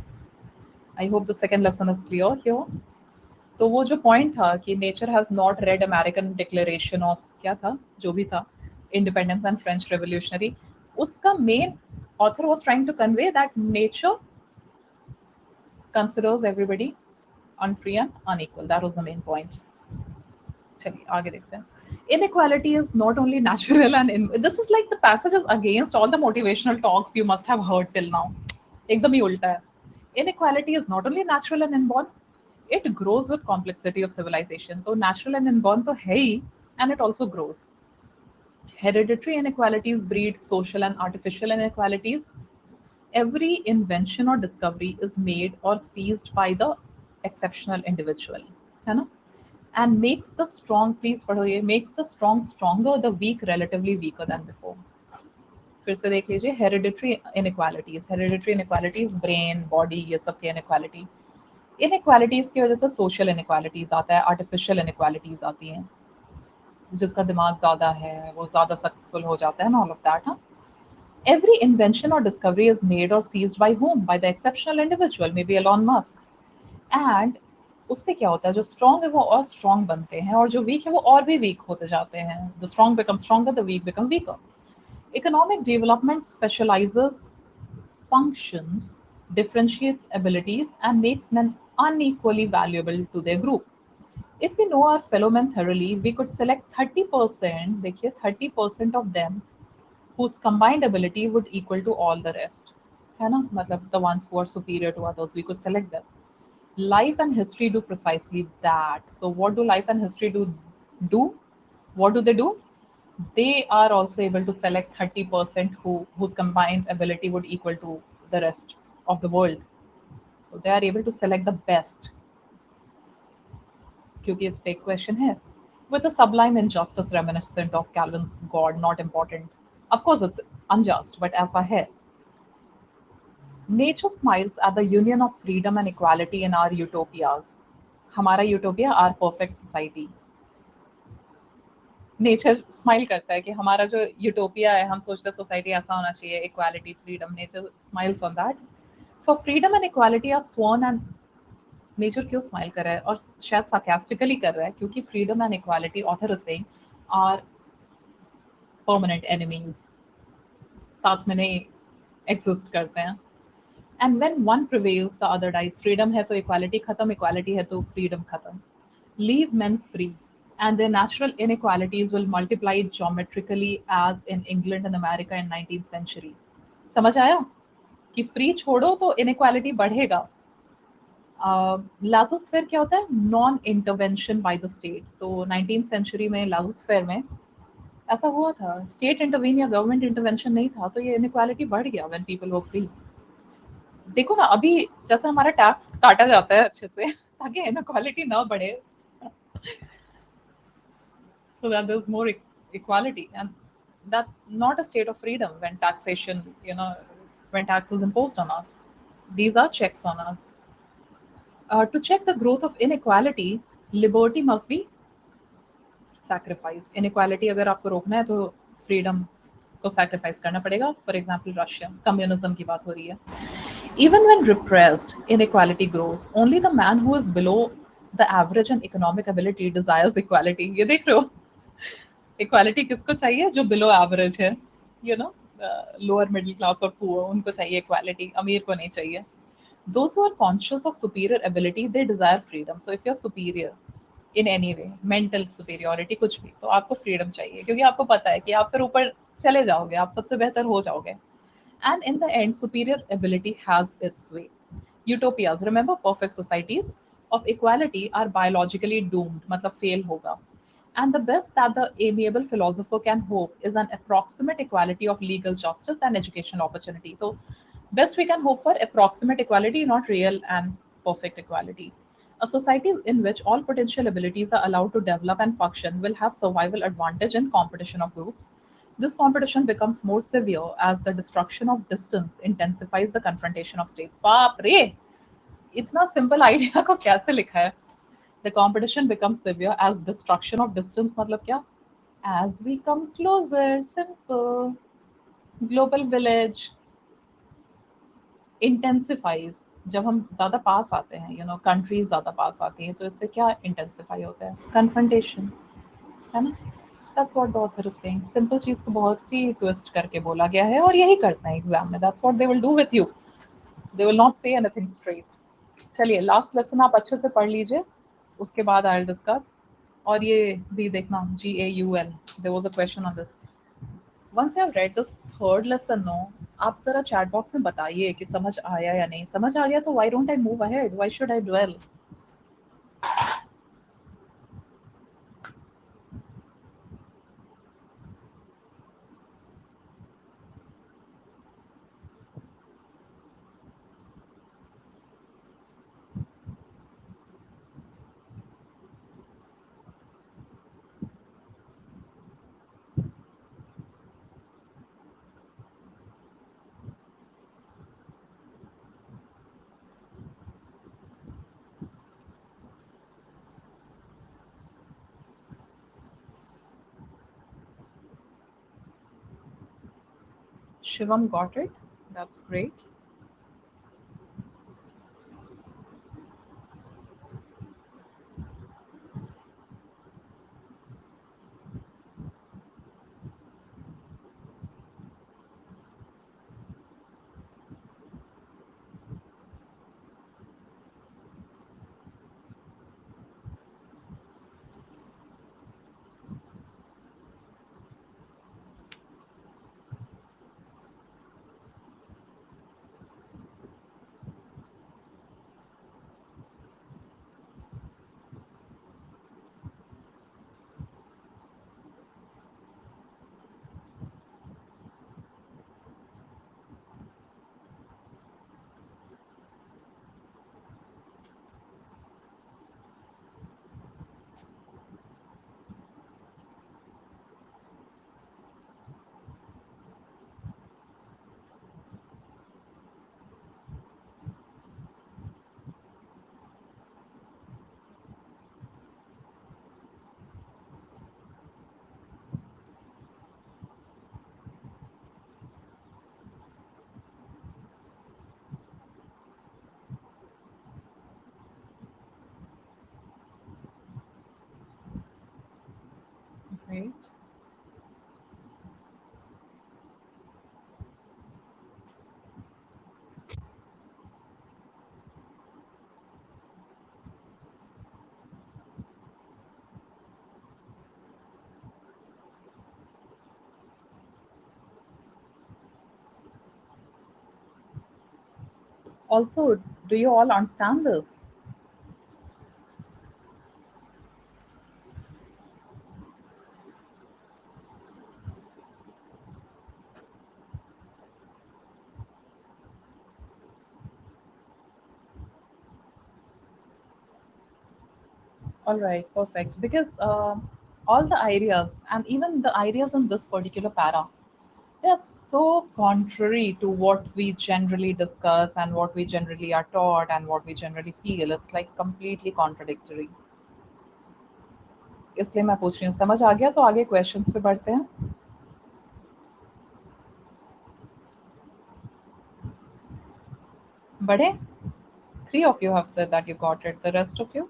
I hope the second lesson is clear here. तो वो जो पॉइंट था कि nature has not read American declaration of क्या था जो भी था इंडिपेंडेंस एंड फ्रेंच रेवोल्यूशनरी, उसका main author was trying to convey that nature considers everybody unfree and unequal. That was the main point. चलिए आगे देखते हैं. Inequality is not only natural and this is like the passages against all the motivational talks you must have heard till now. एकदम ही उल्टा है. Inequality is not only natural and inborn, it grows with complexity of civilization. तो natural and inborn तो है ही, and it also grows. Hereditary inequalities breed social and artificial inequalities. Every invention or discovery is made or seized by the exceptional individual, है ना? And makes the strong, please पढ़ो ये, makes the strong stronger, the weak relatively weaker than before. फिर से देख लीजिए. Hereditary inequalities, hereditary inequalities brain body ये सब की इनइक्वालिटी. इनइक्वालिटीज की वजह से सोशल इनइक्वालिटीज आता है, आर्टिफिशियल इनइक्वालिटीज आती हैं. जिसका दिमाग ज्यादा है वो ज्यादा सक्सेसफुल हो जाता है, ऑल ऑफ दैट. हाँ, every invention or discovery is made or seized by whom? By the exceptional individual, maybe Elon Musk. And उससे क्या होता है, जो स्ट्रॉन्ग है वो और स्ट्रॉन्ग बनते हैं, और जो वीक है वो और भी वीक होते जाते हैं. The strong become stronger, the weak become weaker. Economic development specializes functions, differentiates abilities, and makes men unequally valuable to their group. If we know our fellow men thoroughly, we could select 30%, देखिए 30% of them whose combined ability would equal to all the rest. है ना, मतलब the ones who are superior to others, we could select them. Life and history do precisely that. So what do life and history do? What do they do? they are also able to select 30% whose combined ability would equal to the rest of the world. So they are able to select the best. क्योंकि इस पे question है, with a sublime injustice reminiscent of Calvin's God not important. Of course it's unjust, but ऐसा है. Nature smiles at the union of freedom and equality in our utopias. हमारा utopia or perfect society. Nature smile करता है कि हमारा जो utopia है, हम सोचते हैं सोसाइटी ऐसा होना चाहिए, equality, freedom. Nature smiles on that. For freedom and equality are sworn and nature क्यों स्माइल कर रहा है, और शायद sarcastically कर रहा है, क्योंकि freedom and equality, author is saying, are permanent enemies. साथ में नहीं एग्जिस्ट करते हैं. And when one prevails the other dies. Freedom है तो इक्वालिटी खत्म, इक्वालिटी है तो फ्रीडम खत्म. Leave men free and their natural inequalities will multiply geometrically as in England and America in 19th century. समझ आया कि फ्री छोड़ो तो इनइक्वालिटी बढ़ेगा. लाजोस्फेयर क्या होता है? Non intervention by the state. तो 19th सेंचुरी में लाजोस्फेयर में ऐसा हुआ था, स्टेट इंटरवीन या गवर्नमेंट इंटरवेंशन नहीं था, तो ये इनइक्वालिटी बढ़ गया व्हेन पीपल वर फ्री. देखो ना, अभी जैसे हमारा टैक्स काटा जाता है अच्छे से ताकि इनइक्वालिटी ना बढ़े, so that there's more equality. And that's not a state of freedom when taxation, when tax is imposed on us. These are checks on us. To check the growth of inequality, liberty must be sacrificed. Inequality अगर आपको रोकना है तो freedom को sacrifice करना पड़ेगा. For example, Russia, communism की बात हो रही है. Even when repressed, inequality grows. Only the man who is below the average and economic ability desires equality. ये देख रहे हो? इक्वालिटी किसको चाहिए? जो बिलो एवरेज है, you know, lower middle class और पुअर, उनको चाहिए इक्वालिटी, अमीर को नहीं चाहिए. Those who are conscious of superior ability, they desire freedom. So if you are superior in any way, mental superiority कुछ भी, तो आपको फ्रीडम चाहिए, क्योंकि आपको पता है कि आप फिर ऊपर चले जाओगे, आप सबसे बेहतर हो जाओगे. And in the end superior ability has its way. Utopias, remember, perfect societies of equality are biologically doomed, मतलब फेल होगा. And the best that the amiable philosopher can hope is an approximate equality of legal justice and educational opportunity. So, best we can hope for approximate equality, not real and perfect equality. A society in which all potential abilities are allowed to develop and function will have survival advantage in competition of groups. This competition becomes more severe as the destruction of distance intensifies the confrontation of states. बाप रे, इतना simple idea को कैसे लिखा है? The competition becomes severe as destruction of distance, मतलब क्या? As we come closer, simple. Global village intensifies. जब हम ज्यादा पास आते हैं, कंट्रीज ज्यादा पास आती हैं, तो इससे क्या इंटेंसिफाई होता है? कन्फ्रंटेशन, है ना? That's what the author is saying. Simple चीज को बहुत ही ट्विस्ट करके बोला गया है, और यही करते हैं एग्जाम में. That's what they will do with you. They will not say anything straight. चलिए, लास्ट लेसन आप अच्छे से पढ़ लीजिए, उसके बाद आई विल डिस्कस. और ये भी देखना, GAUL, there was a question on this. Once you have read this third lesson, no, आप जरा चैट बॉक्स में बताइए कि समझ आया या नहीं. समझ आ गया तो why don't I move ahead, why should I dwell? Shivam got it. That's great. Also, do you all understand this? All right, perfect. Because all the ideas, and even the ideas in this particular para, they are so contrary to what we generally discuss and what we generally are taught and what we generally feel. It's like completely contradictory. इसलिए मैं पूछ रही हूँ, समझ आ गया? तो आगे क्वेश्चंस पे बढ़ते हैं. बढ़े? 3 of you have said that you got it. The rest of you?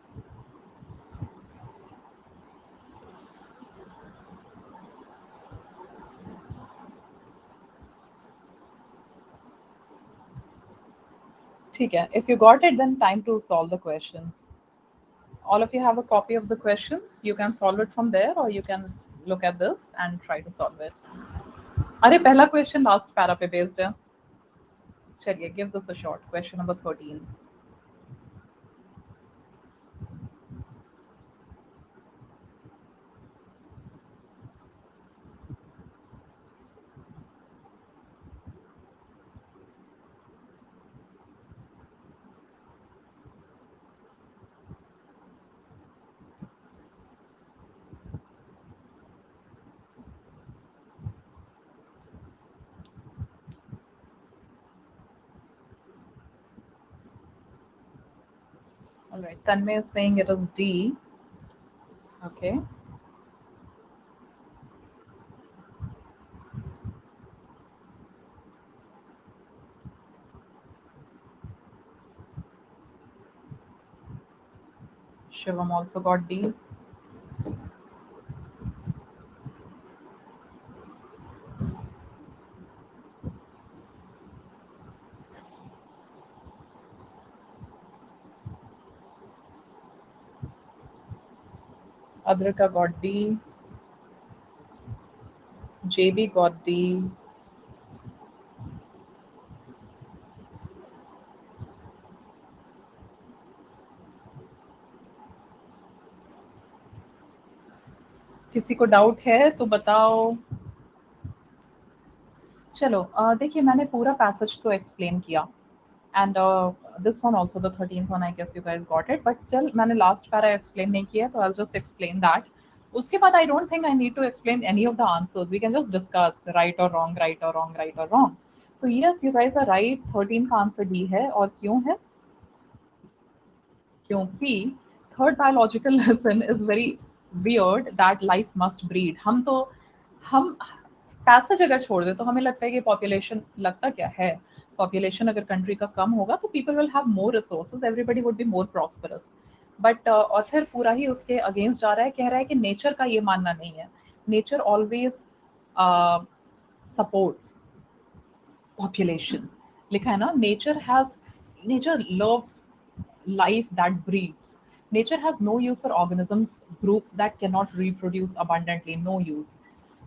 ठीक है. If you got it, then time to solve the questions. All of you have a copy of the questions. You can solve it from there, or you can look at this and try to solve it. अरे पहला question last para पे based है. चलिए, give this a shot. Question number 13. All right, Tanmay is saying it is D. Okay. Shivam also got D. Adrika got D. JB got D. किसी को doubt है तो बताओ. चलो, देखिए मैंने पूरा पैसेज तो एक्सप्लेन किया. And this one also, the 13th one, I guess you guys got it. But still, मैंने last para explain नहीं किया, तो I'll just explain that. उसके बाद I don't think I need to explain any of the answers. We can just discuss right or wrong, right or wrong, right or wrong. So yes, you guys are right. 13 का answer D है. और क्यों है? क्योंकि third biological lesson is very weird that life must breed. हम passage अगर छोड़ दे तो हमें लगता है कि पॉपुलेशन, लगता क्या है, पॉपुलेशन अगर कंट्री का कम होगा तो people will have more resources, everybody would be more prosperous. But author पूरा ही उसके अगेंस्ट जा रहा है. कह रहा है कि नेचर का ये मानना नहीं है. Nature always supports population. लिखा है ना, nature loves life that breeds. Nature has no use for organisms groups that cannot reproduce abundantly. No use.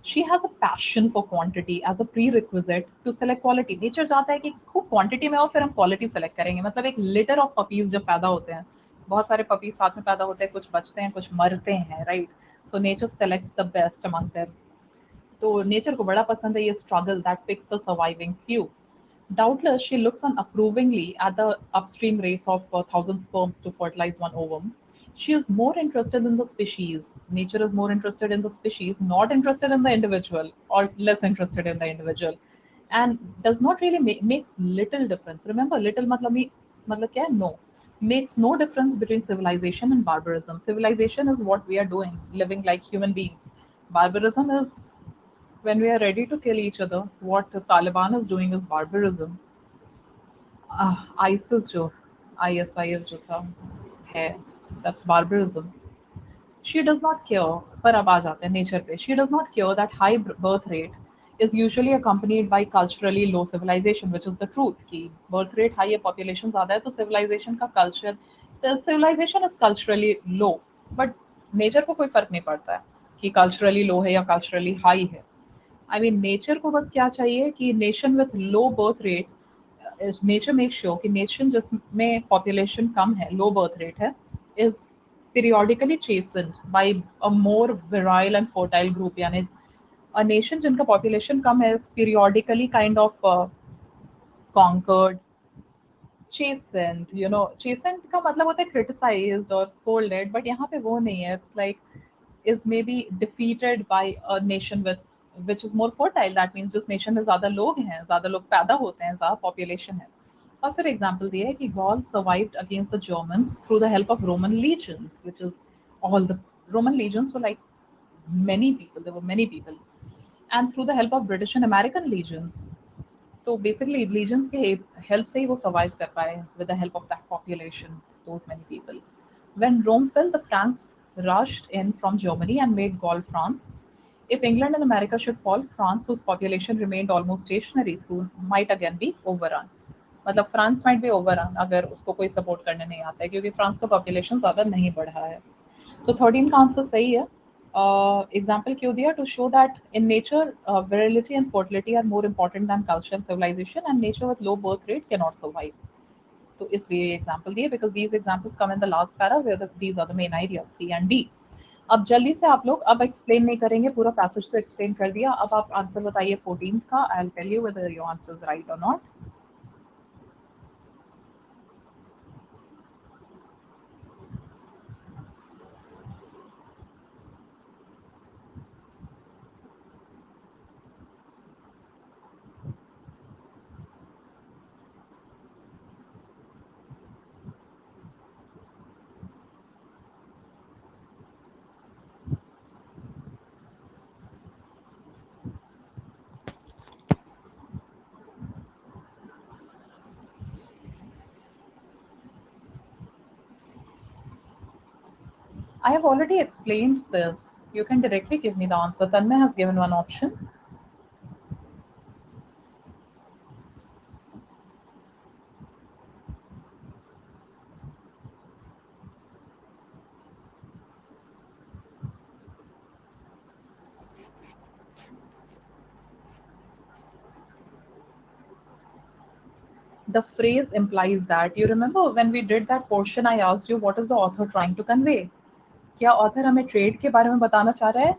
She has a passion for quantity as a prerequisite to select quality. Nature चाहता है कि खूब quantity में हो, फिर हम quality select करेंगे. मतलब एक लिटर ऑफ पपीज जब पैदा होते हैं, बहुत सारे पपीज साथ में पैदा होते हैं, कुछ बचते हैं, कुछ मरते हैं, right? So nature selects the best among them. तो नेचर को बड़ा पसंद है ये struggle that picks the surviving few. Doubtless, she looks on approvingly at the upstream race of 1,000 sperms to fertilize one ovum. She is more interested in the species. Nature is more interested in the species, not interested in the individual, or less interested in the individual, and does not really makes little difference. Remember, little matlab kya hai? No, makes no difference between civilization and barbarism. Civilization is what we are doing, living like human beings. Barbarism is when we are ready to kill each other. What the Taliban is doing is barbarism. ISIS जो ISIS जो था है, that's barbarism. She does not care. पर अब आ जाते हैं nature पे. She does not care that high birth rate is usually accompanied by culturally low civilization, which is the truth. कि birth rate high है, population ज़्यादा है, तो civilization का culture, the civilization is culturally low. But nature को कोई फर्क नहीं पड़ता है कि culturally low है या culturally high है. I mean, nature को बस क्या चाहिए कि nation with low birth rate nature make sure कि नेशन जिसमें पॉपुलेशन कम है, लो बर्थ रेट है, is periodically chastened by a more virile and fertile group, यानी अ नेशन जिनका पॉपुलेशन कम है is periodically kind of conquered, chastened, you know, chastened का मतलब होता है criticized or scolded, but यहाँ पे वो नहीं है. It's like is maybe defeated by a nation with which is more fertile. That means जिस nation में ज़्यादा लोग हैं, ज़्यादा लोग पैदा होते हैं, ज़्यादा population है. और फिर example दिया है कि Gaul survived against the Germans through the help of Roman legions, which is all the Roman legions were like many people. There were many people, and through the help of British and American legions. तो basically legions के help से ही वो survive कर पाए with the help of that population, those many people. When Rome fell, the Franks rushed in from Germany and made Gaul France. If England and America should fall, France, whose population remained almost stationary through, might again be overrun. मतलब France might be overrun अगर उसको कोई support करने नहीं आता है, क्योंकि France का पॉपुलेशन ज़्यादा नहीं बढ़ा है. तो 13 का आंसर सही है. एग्जाम्पल क्यों दिया? To show that in nature virility and fertility are more important than culture and civilization, and nature with low birth rate cannot survive. तो इसलिए ये एग्जाम्पल दिए, because these examples come in the last para where these are the main ideas, C and D. अब जल्दी से आप लोग, अब एक्सप्लेन नहीं करेंगे, पूरा पैसेज तो एक्सप्लेन कर दिया. अब आप आंसर बताइए 14 का. I will tell you whether your answer is right और not. I have already explained this. You can directly give me the answer. Tanmay has given one option. The phrase implies that. You remember when we did that portion, I asked you what is the author trying to convey. क्या author हमें trade के बारे में बताना चाह रहा है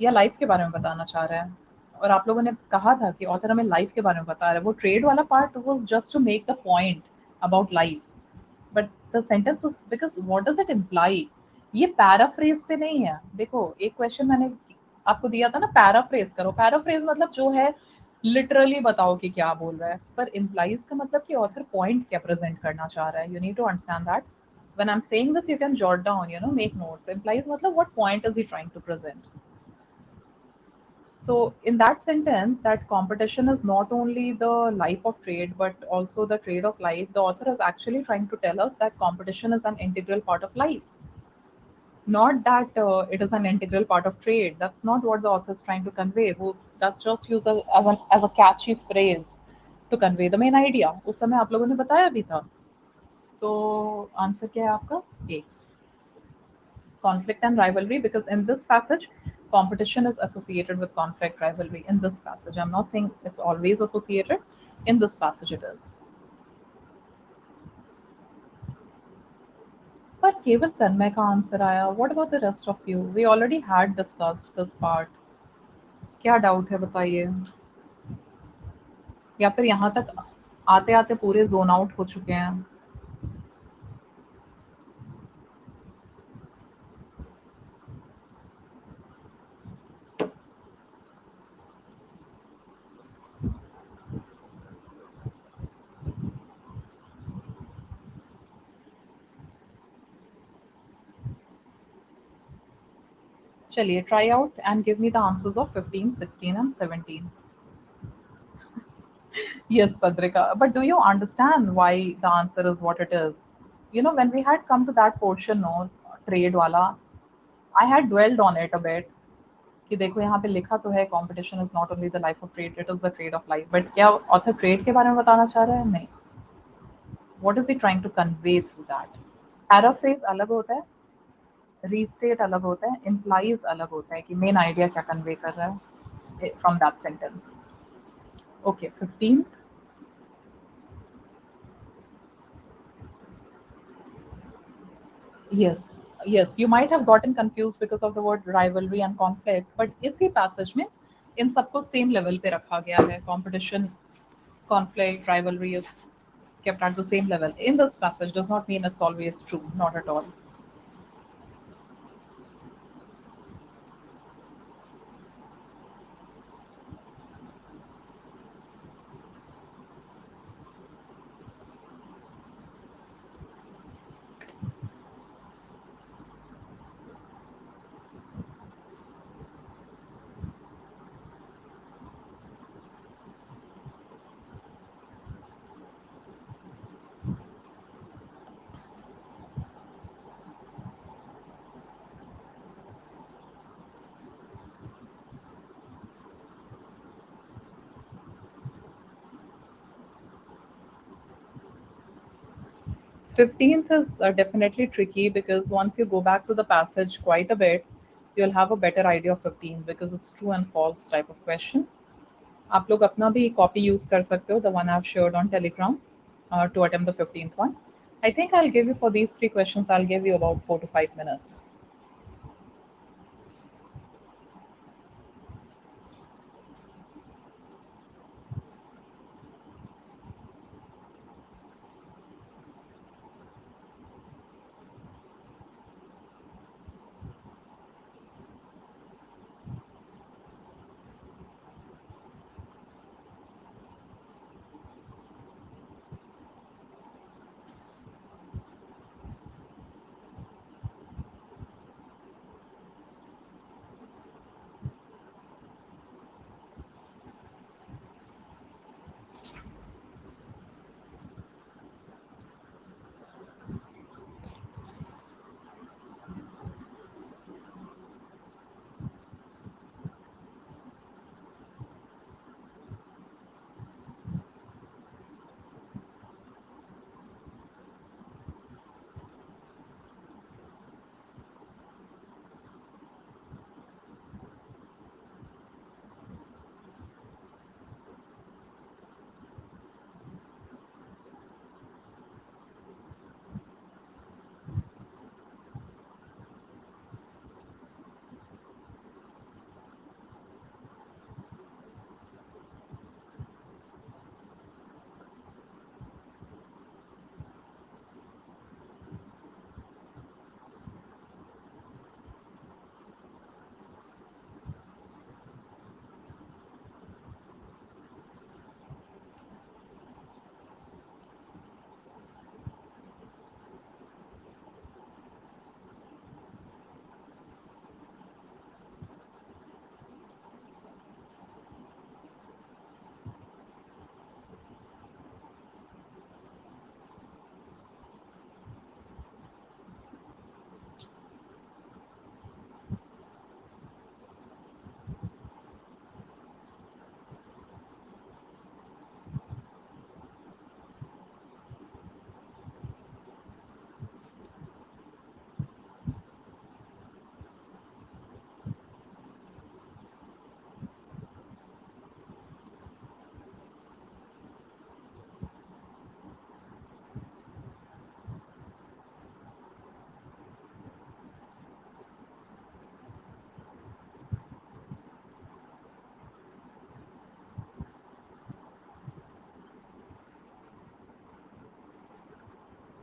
या लाइफ के बारे में बताना चाह रहा है? और आप लोगों ने कहा था कि ऑथर हमें लाइफ के बारे में बता रहा है. वो ट्रेड वाला part was just to make the point about life, but the sentence was because what does it imply. ये पैराफ्रेज पे नहीं है. देखो, एक क्वेश्चन मैंने आपको दिया था ना, पैराफ्रेज करो. पैराफ्रेज मतलब जो है लिटरली बताओ कि क्या बोल रहा है, पर इम्प्लाइज का मतलब कि ऑथर पॉइंट क्या प्रेजेंट करना चाह रहा है. You need to understand that. When I'm saying this, you can jot down, you know, make notes. Implies matlab what point is he trying to present? So in that sentence, that competition is not only the life of trade, but also the trade of life. The author is actually trying to tell us that competition is an integral part of life. Not that it is an integral part of trade. That's not what the author is trying to convey. That's just used as a catchy phrase to convey the main idea. उस समय आप लोगों ने बताया भी था. तो answer क्या है आपका? ए. Conflict and rivalry, because in this passage competition is associated with conflict, rivalry. In this passage, I'm not saying it's always associated. In this passage it is. But केवल तन्मय का आंसर आया. What about the rest of you? We already had discussed this part. क्या doubt है बताइए, या फिर यहाँ तक आते आते पूरे जोन आउट हो चुके हैं? चलिए, try out and give me the answers of 15, 16 and 17. Yes, Sadrika. But do you understand why the answer is what it is? You know, when we had come to that portion, no, trade wala, I had dwelled on it a bit. कि देखो यहाँ पे लिखा तो है competition is not only the life of trade, it is the trade of life. But क्या author trade के बारे में बताना चाह रहा है? नहीं. What is he trying to convey through that? Paraphrase अलग होता है, restate अलग होता है, implies अलग होता है कि main idea क्या convey कर रहा है from that sentence. Okay, 15. Yes, yes, you might have gotten confused because of the word rivalry and conflict, but इसी passage में इन सबको same level पे रखा गया है. Competition, conflict, rivalry is kept at the same level. In this passage does not mean it's always true, not at all. 15th is definitely tricky because once you go back to the passage quite a bit, you'll have a better idea of 15 because it's true and false type of question. आप लोग अपना भी copy use कर सकते हो, the one I've shared on Telegram, to attempt the 15th one. I think I'll give you for these three questions, I'll give you about 4 to 5 minutes.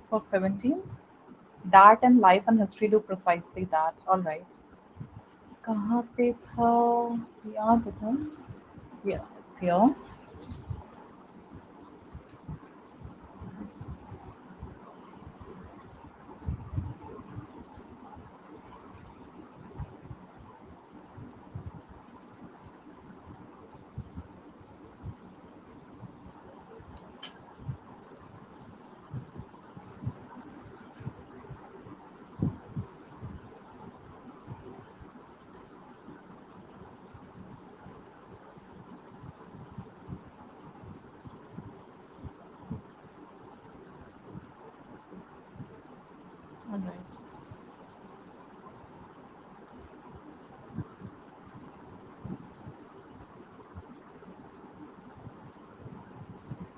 For 17, that and life and history do precisely that. All right. कहाँ पे था? याद था? Yeah, it's here. All right.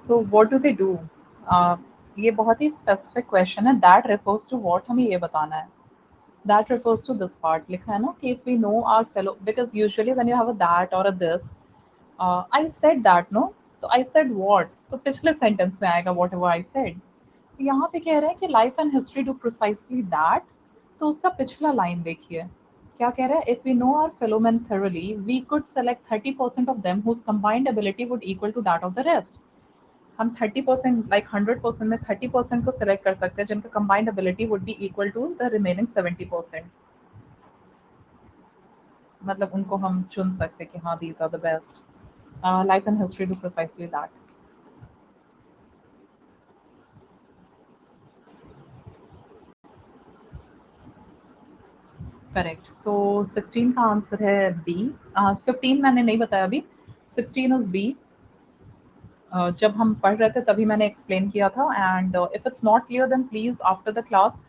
So what do they do? Uh, ये बहुत ही specific question है, that refers to what, हमें ये बताना है। That refers to this part लिखा है ना कि if we know our fellow, because usually when you have a that और a this, I said that no, तो आई सेड व्हाट, तो पिछले सेंटेंस में आएगा व्हाट एवर आई सेड। यहाँ पे कह रहे हैं कि life and history do precisely that, तो उसका पिछला लाइन देखिए क्या कह रहा है, if we know our fellow man thoroughly we could select 30% of them whose combined ability would equal to that of the rest. हम 30%, लाइक 100% में 30% को सिलेक्ट कर सकते हैं जिनका combined ability would be equal to the remaining 70%। मतलब उनको हम चुन सकते हैं कि हाँ these are the best. Life and history do precisely that. Correct, तो 16 का आंसर है बी। 15 मैंने नहीं बताया अभी, 16 इज बी। जब हम पढ़ रहे थे तभी मैंने एक्सप्लेन किया था, and if it's not clear then please after the class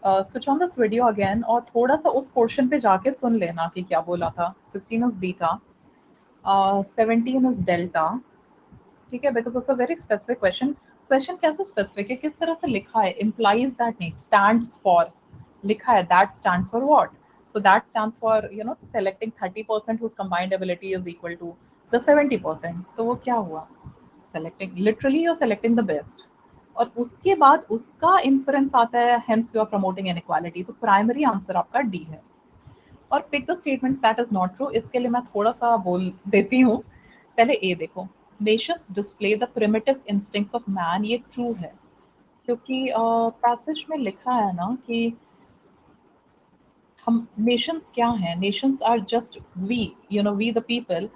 switch on this video again और थोड़ा सा उस पोर्शन पे जाके सुन लेना कि क्या बोला था। 16 इज बीटा, 17 इज डेल्टा, ठीक है, because it's a very specific question. Question कैसे स्पेसिफिक है, किस तरह से लिखा है, इम्प्लाइज दैट नहीं, स्टैंड्स फॉर लिखा है, that stands for what, so that stands for selecting 30% whose combined ability is equal to the 70%, तो वो क्या हुआ, selecting literally you're selecting the best, और उसके बाद उसका इन्फ्रेंस आता है hence you are promoting inequality, तो प्राइमरी आंसर आपका डी है। और pick the statement that is not true, इसके लिए मैं थोड़ा सा बोल देती हूँ। पहले ए देखो, Nations display the primitive instincts of man, ये ट्रू है क्योंकि पैसेज में लिखा है ना कि हम नेशंस क्या हैं, nations are just we, we the people.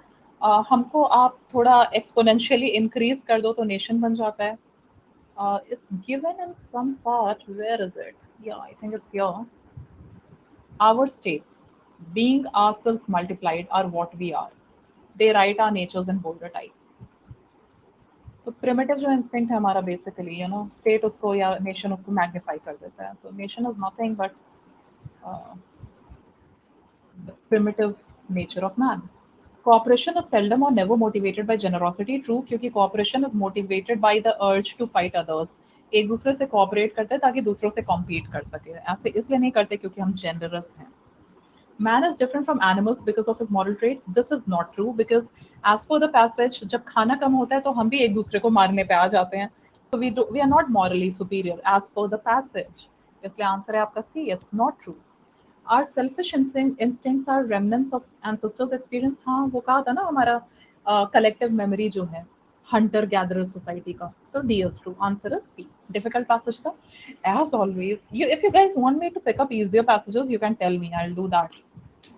हमको आप थोड़ा एक्सपोनेंशियली इंक्रीज कर दो तो नेशन बन जाता है। It's given in some part, where is it, या I think it's here, our states being ourselves multiplied are what we are, they write our natures in bolder type। तो primitive जो instinct है हमारा basically state उसको या nation उसको magnify कर देता है, तो nation is nothing but the primitive nature of man। Cooperation is seldom or never motivated by generosity, true, क्योंकि cooperation is motivated by the urge to fight others। एक दूसरे से cooperate करते हैं ताकि दूसरों से compete कर सके, ऐसे इसलिए नहीं करते क्योंकि हम generous हैं। Man is different from animals because of his moral traits, this is not true because as per the passage जब खाना कम होता है तो हम भी एक दूसरे को मारने पे आ जाते हैं, so we are not morally superior as per the passage, इसलिए आंसर है आपका सी, it's not true। Our selfish instincts are remnants of ancestors' experience, हाँ वो कहा था ना हमारा collective memory जो है hunter gatherer society का, तो D is true, answer is C। difficult passage था, as always if you guys want me to pick up easier passages you can tell me, I'll do that,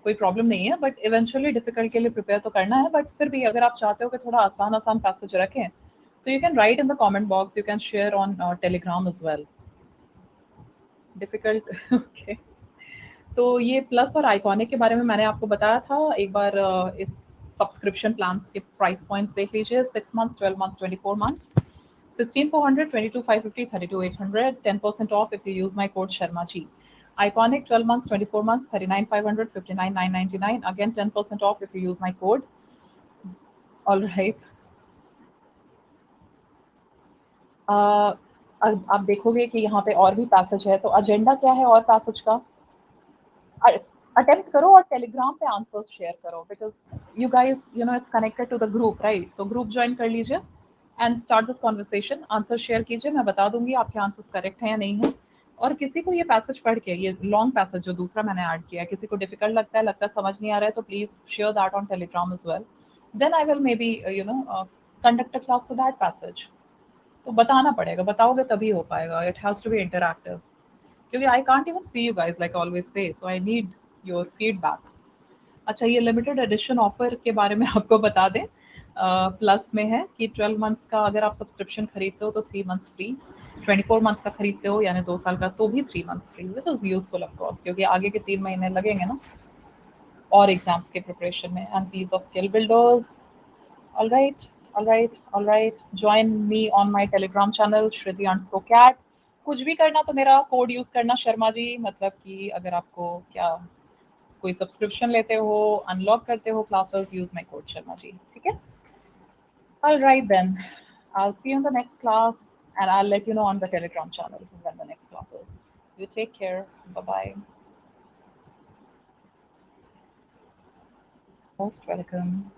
कोई problem नहीं है, but eventually difficult के लिए prepare तो करना है, but फिर भी अगर आप चाहते हो कि थोड़ा आसान आसान पैसेज रखें तो you can write in the comment box, you can share on Telegram as well. Difficult okay, तो ये प्लस और आइकॉनिक के बारे में मैंने आपको बताया था, एक बार इस सब्सक्रिप्शन प्लान्स के प्राइस पॉइंट्स देख लीजिए, 6 months, 12 months, 24 months, 16,400, 22,550, 32,800, 10% off if you use my code Sharma Ji। Iconic 12 months, 24 months, 39,500, 59,999, again 10% off if you use my code। All right। अब आप देखोगे कि यहाँ पे और भी पैसेज है, तो एजेंडा क्या है और पैसेज का, अटेम्प्ट करो और टेलीग्राम पे आंसर्स शेयर करो, because you guys it's connected to the group, right, तो ग्रुप ज्वाइन कर लीजिए and start this conversation, answer share कीजिए, मैं बता दूंगी आपके आंसर्स करेक्ट हैं या नहीं है। और किसी को ये पैसेज पढ़ के, ये लॉन्ग पैसेज जो दूसरा मैंने ऐड किया है, किसी को डिफिकल्ट लगता है समझ नहीं आ रहा है, तो please share that on Telegram as well, then I will maybe conduct a class for that passage. तो बताना पड़ेगा, बताओगे तभी हो पाएगा, it has to be interactive, क्योंकि I can't even see you guys like always say, so I need your feedback. अच्छा, ये लिमिटेड एडिशन ऑफर के बारे में आपको बता दें, प्लस में है कि 12 मंथ्स का अगर आप सब्सक्रिप्शन खरीदते हो तो 3 मंथ्स फ्री, 24 मंथ्स का खरीदते हो यानी 2 साल का तो भी 3 months free, which is useful of course, क्योंकि आगे के 3 महीने लगेंगे ना और एग्जाम्स के प्रिपरेशन में, and these are skill builders. All right, all right, all right. Join me on my Telegram channel Shruti_cat। कुछ भी करना तो मेरा कोड यूज करना शर्मा जी, मतलब कि अगर आपको क्या कोई सब्सक्रिप्शन लेते हो, अनलॉक करते हो classes, use my code Sharma ji, ठीक है। All right then, I'll see you in the next class। And I'll let you know on the Telegram channel when the next class is. You take care. Bye bye. Most welcome.